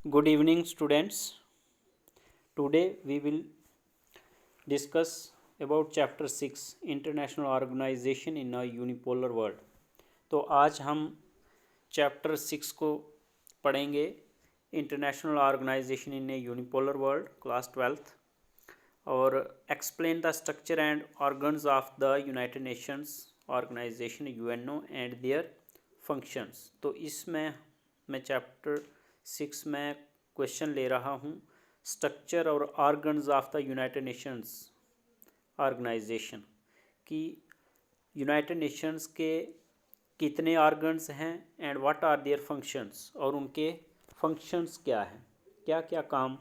Good evening, students. Today we will discuss about chapter 6 International Organization in a Unipolar World. तो आज हम chapter 6 को पढ़ेंगे international organisation in a unipolar world class 12th और explain the structure and organs of the United Nations organisation UNO and their functions. तो इसमें मैं chapter 6 में क्वेश्चन ले रहा हूँ स्ट्रक्चर और organs of the United Nations organisation कि यूनाइटेड नेशंस के कितने ऑर्गन्स हैं and what are their functions, और उनके फंक्शंस क्या हैं, क्या क्या काम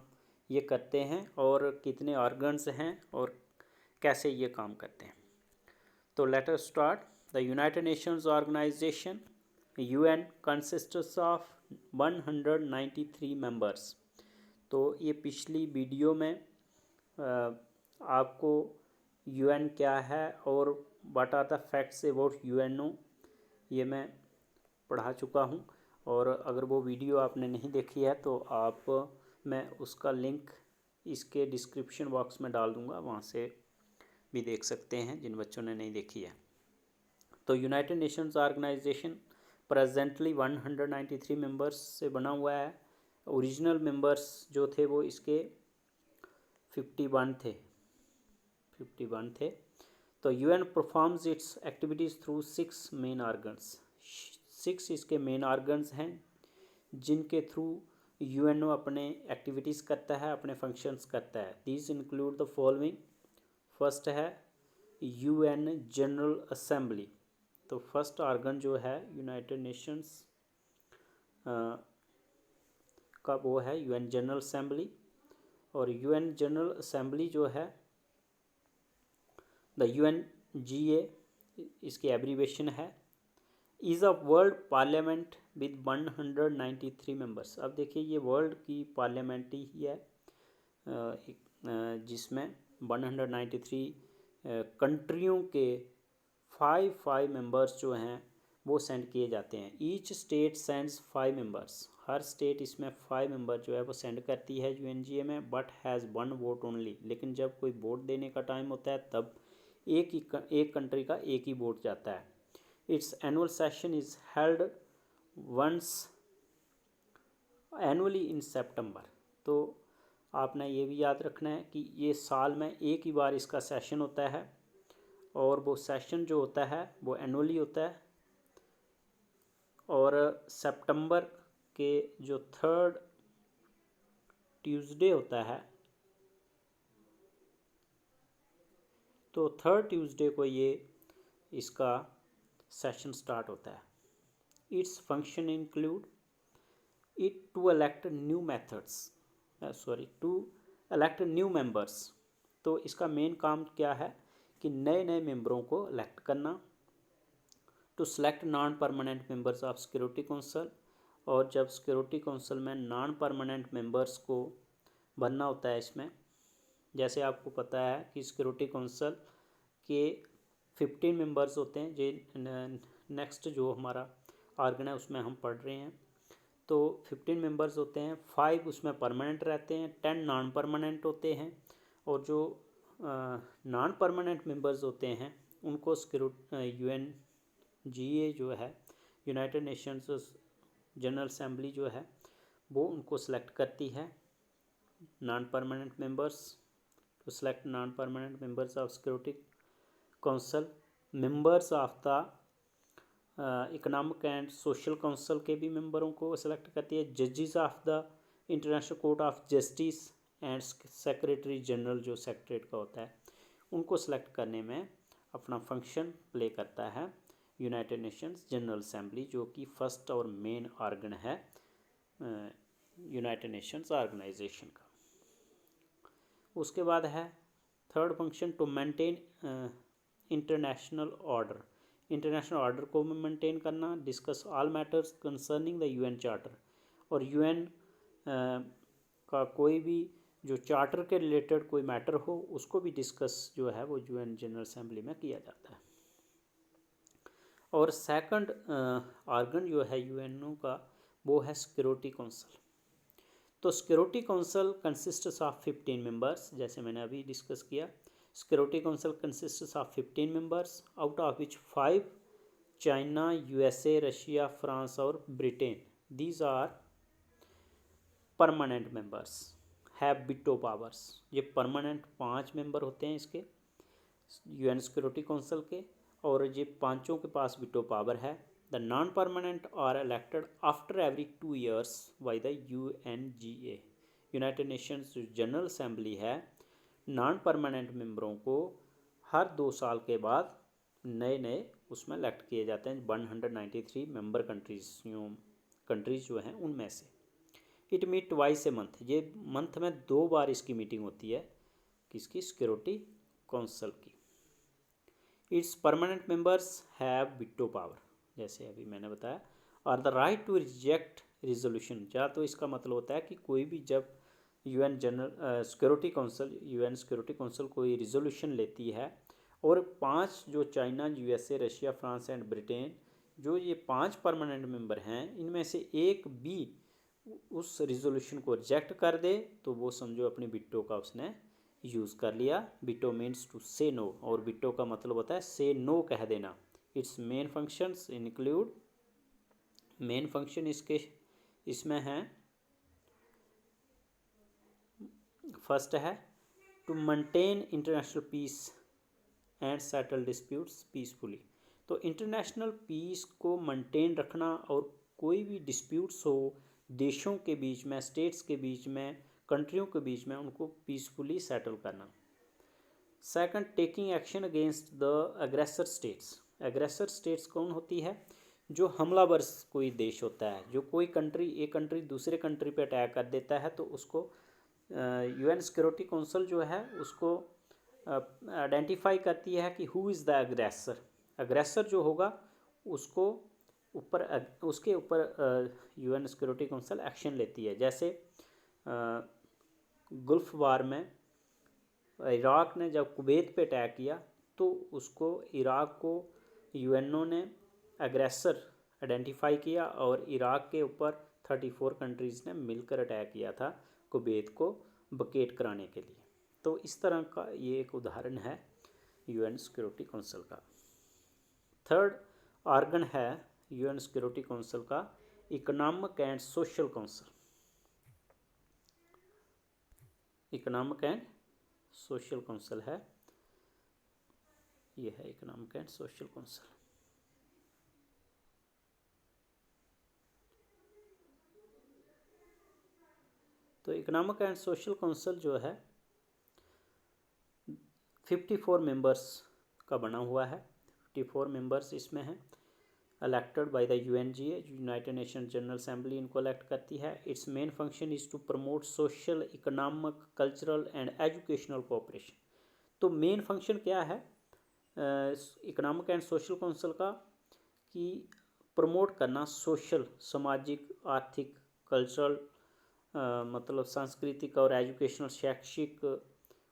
ये करते हैं और कितने ऑर्गन्स हैं और कैसे ये काम करते हैं। तो let us start. The United Nations organisation UN consists of 193 members. तो ये पिछली वीडियो में आपको UN क्या है और what are the facts about UNO ये मैं पढ़ा चुका हूँ, और अगर वो वीडियो आपने नहीं देखी है तो मैं उसका लिंक इसके डिस्क्रिप्शन बॉक्स में डाल दूँगा, वहाँ से भी देख सकते हैं जिन बच्चों ने नहीं देखी है। तो United Nations organisation presently 193 members से बना हुआ है। ओरिजिनल मेंबर्स जो थे वो इसके 51 थे। तो UN performs it's activities through 6 main organs. 6 इसके मेन ऑर्गन्स हैं जिनके थ्रू UNO अपने एक्टिविटीज़ करता है, अपने फंक्शंस करता है। These include the following. First है UN जनरल असेंबली। तो फर्स्ट ऑर्गन जो है यूनाइटेड नेशंस का वो है UN जनरल असेंबली। और UN जनरल असेंबली जो है द UNGA इसकी एब्रीवेशन है, is a world parliament with 193 members. अब देखिए ये वर्ल्ड की पार्लियामेंट ही है जिसमें 193 कंट्रियों के 5 मेंबर्स जो हैं वो सेंड किए जाते हैं। Each state sends 5 members. हर स्टेट इसमें 5 मेंबर जो है वो सेंड करती है UNGA में, बट हैज़ 1 वोट ओनली। लेकिन जब कोई वोट देने का टाइम होता है तब एक कंट्री का एक ही वोट जाता है। It's annual session is held once annually in September. तो आपने ये भी याद रखना है कि ये साल में एक ही बार इसका सेशन होता है, और वो सेशन जो होता है वो एनुअली होता है, और सितंबर के जो 3rd ट्यूसडे होता है, तो 3rd ट्यूसडे को ये इसका सेशन स्टार्ट होता है। Its function include it to elect new members. तो इसका मेन काम क्या है कि नए नए मेंबरों को इलेक्ट करना। To select non permanent members of security council. और जब सिक्योरिटी काउंसिल में नॉन परमानेंट मेंबर्स को भरना होता है, इसमें जैसे आपको पता है कि सिक्योरिटी काउंसिल के 15 मेंबर्स होते हैं। जो नेक्स्ट जो हमारा ऑर्गन है उसमें हम पढ़ रहे हैं, तो 15 मेंबर्स होते हैं। 5 उसमें परमानेंट रहते हैं, 10 नॉन परमानेंट होते हैं। और जो नॉन परमानेंट मेंबर्स होते हैं उनको UNGA जो है यूनाइटेड नेशंस जनरल असेंबली जो है वो उनको सेलेक्ट करती है non permanent members. To select non permanent members of security council. Members of the economic and social council के भी मेंबरों को सेलेक्ट करती है। जजेस of the international court of justice and secretary general जो सेक्रेटरीट का होता है उनको सेलेक्ट करने में अपना फंक्शन प्ले करता है यूनाइटेड नेशंस जनरल असेंबली, जो कि फर्स्ट और मेन ऑर्गन है यूनाइटेड नेशंस ऑर्गेनाइजेशन का। उसके बाद है 3rd function to maintain international order. International order को मेंटेन करना। Discuss all matters concerning the UN charter. और UN का कोई भी जो चार्टर के रिलेटेड कोई मैटर हो उसको भी डिस्कस जो है वो UN जनरल असेंबली में किया जाता है। और सेकंड ऑर्गन जो है UNO का वो है सिक्योरिटी काउंसिल। तो security council consists of 15 members, जैसे मैंने अभी डिस्कस किया। Security council consists of 15 members, out of which 5 China, USA, Russia, France और Britain, these are permanent members have veto powers. ये परमानेंट 5 मेंबर होते हैं इसके यूएन सिक्योरिटी काउंसिल के, और ये पांचों के पास वीटो पावर है। The non permanent are elected after every 2 years by the UNGA, United Nations General Assembly है। नॉन परमानेंट मेंबरों को हर 2 साल के बाद नए नए उसमें इलेक्ट किए जाते हैं। 193 मेंबर कंट्रीज जो हैं उनमें से। It meet twice a month, ये मंथ में 2 बार इसकी मीटिंग होती है, किसकी? सिक्योरिटी काउंसिल की। Its permanent members have veto power, जैसे अभी मैंने बताया, और the right to reject resolution. या तो इसका मतलब होता है कि कोई भी जब UN general security council, UN security council कोई रिजोल्यूशन लेती है, और 5 जो China, USA, Russia, France and Britain, जो ये 5 परमानेंट मेंबर हैं, इनमें से एक भी उस रिजोल्यूशन को रिजेक्ट कर दे तो वो समझो अपनी वीटो का उसने यूज़ कर लिया। Veto means to say no, और वीटो का मतलब होता है से नो कह देना। Its main functions include, main function इसके इसमें हैं, फर्स्ट है to maintain international peace and settle disputes peacefully. तो इंटरनेशनल पीस को मेंटेन रखना, और कोई भी डिस्प्यूट्स हो देशों के बीच में, स्टेट्स के बीच में, कंट्रियों के बीच में, उनको पीसफुली सेटल करना। Second, taking action against the अग्रेसर स्टेट्स। अग्रेसर स्टेट्स कौन होती है? जो हमलावर कोई देश होता है, जो कोई कंट्री, एक कंट्री दूसरे कंट्री पे अटैक कर देता है, तो उसको यूएन सिक्योरिटी काउंसिल जो है उसको आइडेंटिफाई करती है कि हु इज़ द अग्रेसर। अग्रेसर जो होगा उसको ऊपर, उसके ऊपर यूएन सिक्योरिटी काउंसिल एक्शन लेती है। जैसे गल्फ वार में इराक ने जब कुवैत पे अटैक किया, तो उसको, इराक को यूएनओ ने अग्रेसर आइडेंटिफाई किया, और इराक के ऊपर 34 कंट्रीज़ ने मिलकर अटैक किया था कुवैत को वकेट कराने के लिए। तो इस तरह का ये एक उदाहरण है यूएन सिक्योरिटी काउंसिल का। थर्ड ऑर्गन है यूएन सिक्योरिटी काउंसिल का economic and social council. Economic and social council है, ये है इकोनॉमिक एंड सोशल काउंसिल। तो इकोनॉमिक एंड सोशल काउंसिल जो है 54 मेंबर्स का बना हुआ है। 54 मेंबर्स इसमें हैं, elected by the UNGA, united nation general assembly इनको इलेक्ट करती है। Its main function is to promote social, economic, cultural and educational cooperation. तो मेन फंक्शन क्या है इकोनॉमिक एंड सोशल काउंसिल का? कि प्रमोट करना सोशल, सामाजिक, आर्थिक, कल्चरल, मतलब सांस्कृतिक और एजुकेशनल, शैक्षिक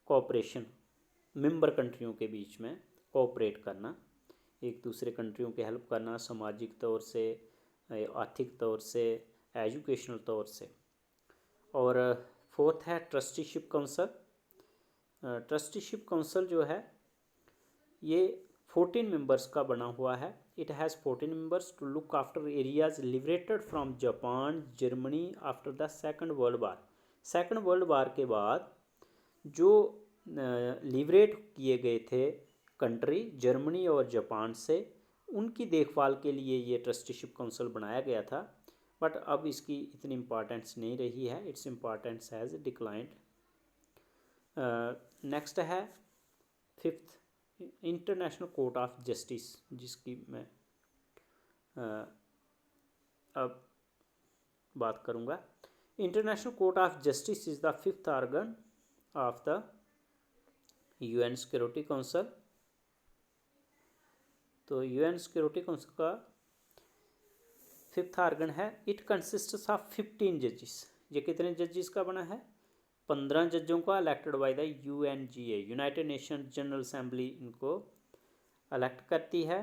कोऑपरेशन, मेंबर कंट्रियों के बीच में कोऑपरेट करना, एक दूसरे कंट्रियों की हेल्प करना, सामाजिक तौर से, आर्थिक तौर से, एजुकेशनल तौर से। और फोर्थ है ट्रस्टीशिप काउंसिल। ट्रस्टीशिप काउंसिल जो है ये 14 मेंबर्स का बना हुआ है। It has 14 members to look after areas liberated from Japan, Germany after the second world war. Second world war के बाद जो लिबरेट किए गए थे कंट्री जर्मनी और जापान से, उनकी देखभाल के लिए ये ट्रस्टीशिप काउंसिल बनाया गया था। बट अब इसकी इतनी इम्पोर्टेंस नहीं रही है, its importance has declined. Next है fifth, international court of justice, जिसकी मैं अब बात करूँगा। International court of justice is the fifth organ of the UN security council. तो यूएन सिक्योरिटी काउंसिल का फिफ्थ ऑर्गन है। इट कंसिस्ट्स ऑफ 15 जजेस। ये कितने जजेस का बना है? 15 जजों का, elected by the UNGA, united nation general assembly इनको इलेक्ट करती है।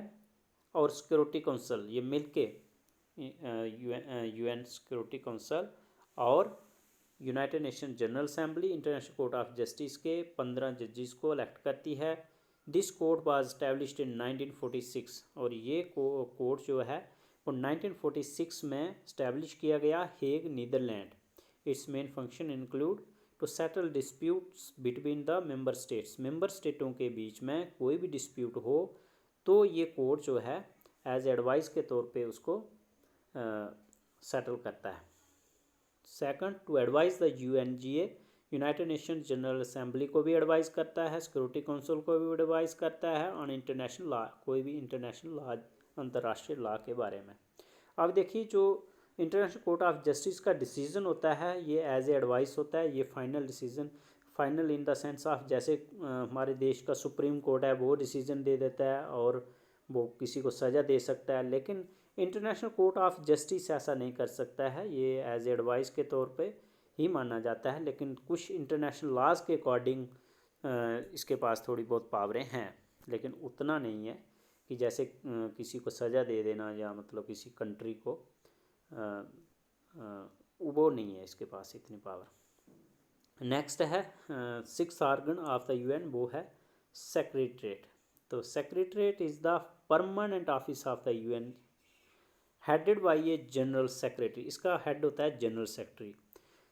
और सिक्योरिटी काउंसिल ये मिलके यूएन सिक्योरिटी काउंसिल और United nation general assembly international court of justice के 15 जजेस को इलेक्ट करती है। This court was established in 1946 और ये कोर्ट जो है वो 1946 में इस्टेब्लिश किया गया Hague Netherland. Its main function include to settle disputes between the member states. Member स्टेटों के बीच में कोई भी डिस्प्यूट हो तो ये कोर्ट जो है एज एडवाइस के तौर पे उसको सेटल करता है। Second, to advise the UNGA, united nation general assembly को भी एडवाइस करता है, सिक्योरिटी काउंसिल को भी एडवाइस करता है ऑन इंटरनेशनल लॉ, कोई भी इंटरनेशनल लॉ, अंतर्राष्ट्रीय लॉ के बारे में। अब देखिए जो इंटरनेशनल कोर्ट ऑफ जस्टिस का डिसीजन होता है ये एज ए एडवाइस होता है, ये final decision, final in the sense of जैसे हमारे देश का सुप्रीम कोर्ट है वो डिसीजन दे देता है और वो किसी को सज़ा दे सकता है, लेकिन इंटरनेशनल कोर्ट ऑफ जस्टिस ऐसा नहीं कर सकता है, ये एज एडवाइस के तौर पे ही माना जाता है। लेकिन कुछ इंटरनेशनल लॉज के अकॉर्डिंग इसके पास थोड़ी बहुत पावरें हैं, लेकिन उतना नहीं है कि जैसे किसी को सज़ा दे देना या मतलब किसी कंट्री को वो नहीं है इसके पास इतनी पावर। नेक्स्ट है 6th organ of the UN, वो है सेक्रेटरीट। तो secretariat is the permanent office of the UN headed by a general secretary. इसका हेड होता है जनरल सेक्रेटरी।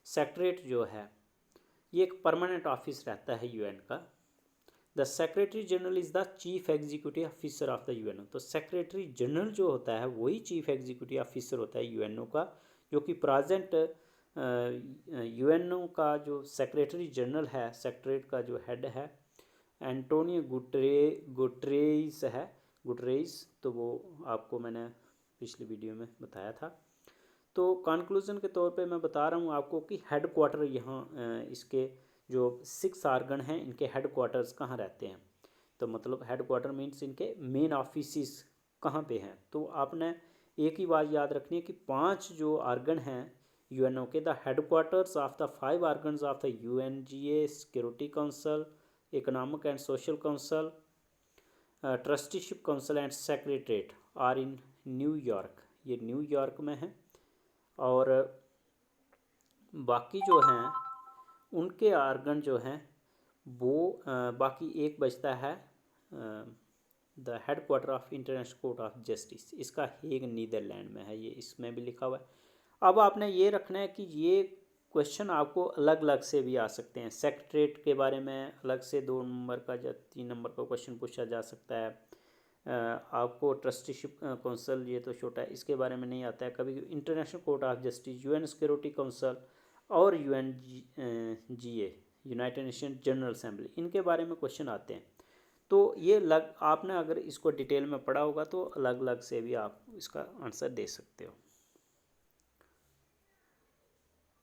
सेक्रेटरीट जो है ये एक परमानेंट ऑफिस रहता है UN का। The secretary general is the chief executive officer of the UN। तो सेक्रेटरी जनरल जो होता है वही चीफ एग्जीक्यूटिव ऑफिसर होता है UNO का, जो कि प्रेजेंट UNO का जो सेक्रेटरी जनरल है, सेक्रेटरीट का जो हेड है एंटोनियो गुटरेस है, गुटरेस। तो वो आपको मैंने पिछली वीडियो में बताया था। तो कंक्लूजन के तौर पे मैं बता रहा हूँ आपको कि हेड क्वार्टर यहाँ इसके जो 6 ऑर्गन हैं इनके हेड क्वार्टर्स कहाँ रहते हैं। तो मतलब हेड क्वार्टर मीन्स इनके मेन ऑफिस कहाँ पे हैं। तो आपने एक ही बात याद रखनी है कि 5 जो ऑर्गन हैं UNO के, the headquarters of the 5 organs of the UNGA, security council, economic and social council, trusteeship council and secretariat are in New York. ये न्यूयॉर्क में है। और बाकी जो हैं उनके ऑर्गन जो हैं वो बाकी एक बचता है the head quarter of international court of justice. इसका हेग नीदरलैंड में है, ये इसमें भी लिखा हुआ है। अब आपने ये रखना है कि ये क्वेश्चन आपको अलग अलग से भी आ सकते हैं। सेक्रेटरीट के बारे में अलग से 2 नंबर का या 3 नंबर का क्वेश्चन पूछा जा सकता है। आपको ट्रस्टीशिप काउंसिल, ये तो छोटा है, इसके बारे में नहीं आता है कभी। International court of justice, UN security council और UNGA, united nation general assembly, इनके बारे में क्वेश्चन आते हैं। तो ये आपने अगर इसको डिटेल में पढ़ा होगा तो अलग अलग से भी आप इसका आंसर दे सकते हो।